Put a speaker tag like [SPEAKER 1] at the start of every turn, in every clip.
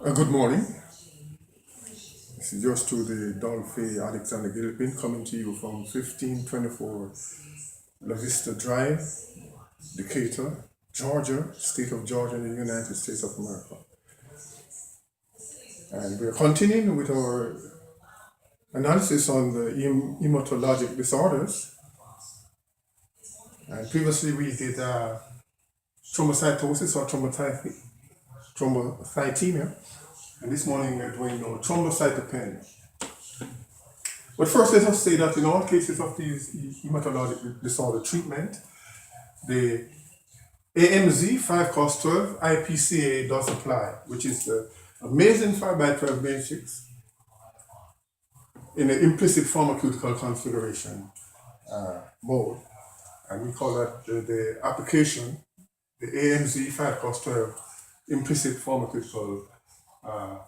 [SPEAKER 1] Good morning. This is yours to the Dolphy Gilpin coming to you from 1524 Lavista Drive, Decatur, Georgia, state of Georgia in the United States of America. And we're continuing with our analysis on the hematologic disorders. And previously we did thrombocytosis or thrombocytopenia. And this morning we're doing thrombocytopenia. But first, let us say that in all cases of these hematologic disorder treatment, the AMZ5X12MIPCA does apply, which is the amazing 5x12 matrix in an implicit pharmaceutical configuration mode. And we call that the application, the AMZ5X12 implicit pharmaceutical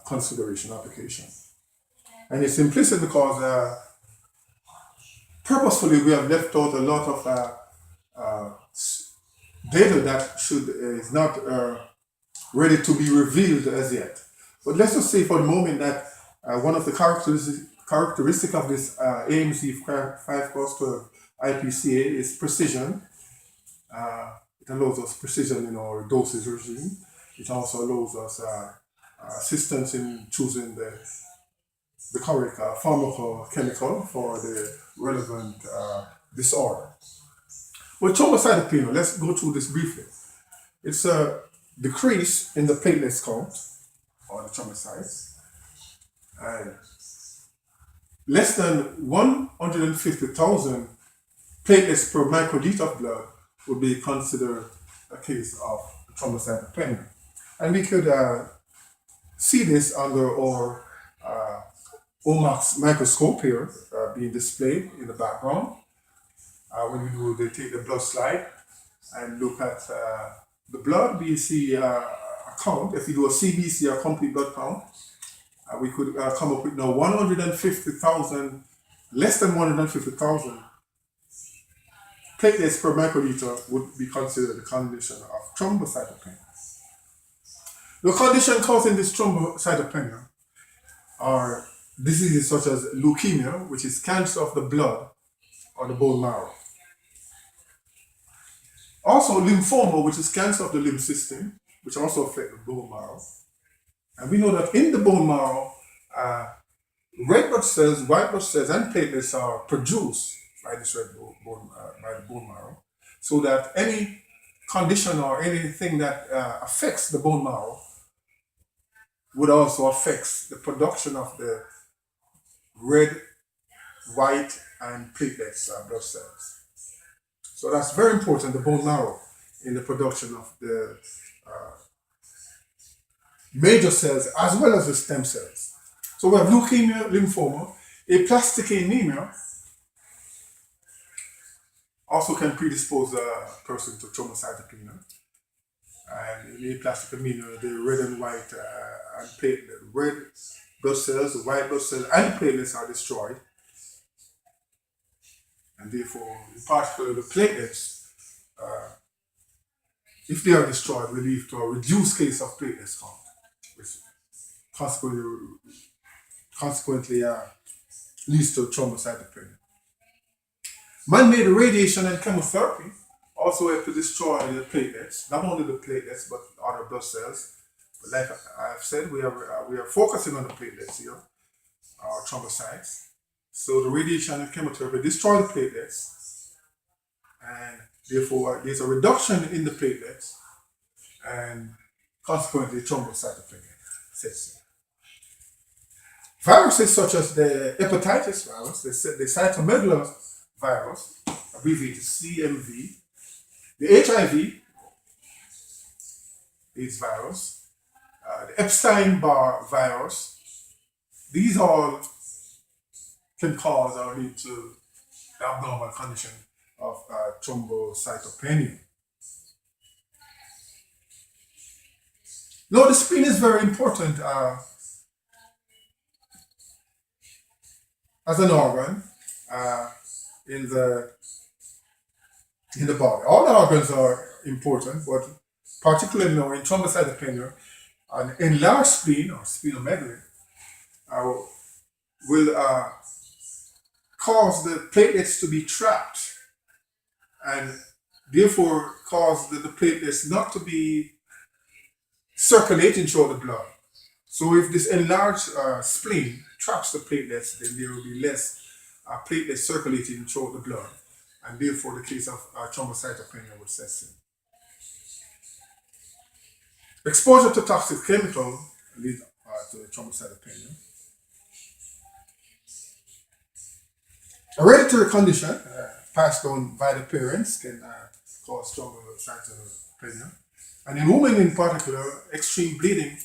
[SPEAKER 1] consideration application. And it's implicit because purposefully we have left out a lot of data that is not ready to be revealed as yet. But let's just say for the moment that one of the characteristics of this AMZ5X12 IPCA is precision. It allows us precision in our dosage regime. It also allows us assistance in choosing the correct pharmacochemical for the relevant disorder. With thrombocytopenia, let's go through this briefly. It's a decrease in the platelets count, or the thrombocytes, and less than 150,000 platelets per microliter of blood would be considered a case of thrombocytopenia. And we could see this under our OMAX microscope here being displayed in the background. When they take the blood slide and look at the blood, we see a count. If we do a CBC, a complete blood count, we could come up with now 150,000, less than 150,000 platelets per microliter would be considered a condition of thrombocytopenia. The condition causing this thrombocytopenia are diseases such as leukemia, which is cancer of the blood or the bone marrow. Also lymphoma, which is cancer of the lymph system, which also affects the bone marrow. And we know that in the bone marrow, red blood cells, white blood cells, and platelets are produced by this by the bone marrow, so that any condition or anything that affects the bone marrow would also affect the production of the red, white, and platelets blood cells. So that's very important, the bone marrow, in the production of the major cells as well as the stem cells. So we have leukemia, lymphoma, aplastic anemia also can predispose a person to thrombocytopenia. And in aplastic anemia, the red and white and platelet, red blood cells, the white blood cells, and platelets are destroyed. And therefore, in particular, the platelets, if they are destroyed, will lead to a reduced case of platelets count, which consequently leads to thrombocytopenia. Man-made radiation and chemotherapy also help to destroy the platelets, not only the platelets, but other blood cells. But like I've said, we are focusing on the platelets here, our thrombocytes. So the radiation and chemotherapy destroy the platelets, and therefore there's a reduction in the platelets, and consequently thrombocytopenia sets in. Viruses such as the hepatitis virus, the cytomegalovirus virus, abbreviated CMV, the HIV AIDS virus, the Epstein-Barr virus, these all can cause or lead to the abnormal condition of thrombocytopenia. Now, the spleen is very important as an organ in the body. All the organs are important, but particularly now in thrombocytopenia, An enlarged spleen or splenomegaly will cause the platelets to be trapped and therefore cause the platelets not to be circulating through the blood. So if this enlarged spleen traps the platelets, then there will be less platelets circulating through the blood, and therefore the case of thrombocytopenia would set in. Exposure to toxic chemical leads to thrombocytopenia. A hereditary condition passed down by the parents can cause thrombocytopenia. And in women in particular, extreme bleeding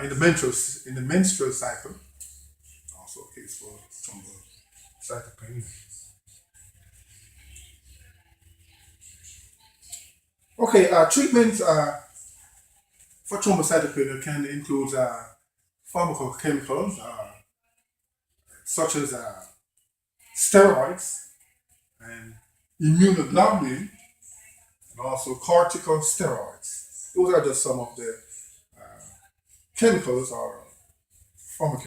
[SPEAKER 1] in the menstrual cycle, also a case for thrombocytopenia. Okay, treatments for thrombocytopenia can include pharmacochemicals such as steroids and immunoglobulin, and also corticosteroids. Those are just some of the chemicals or pharmaceuticals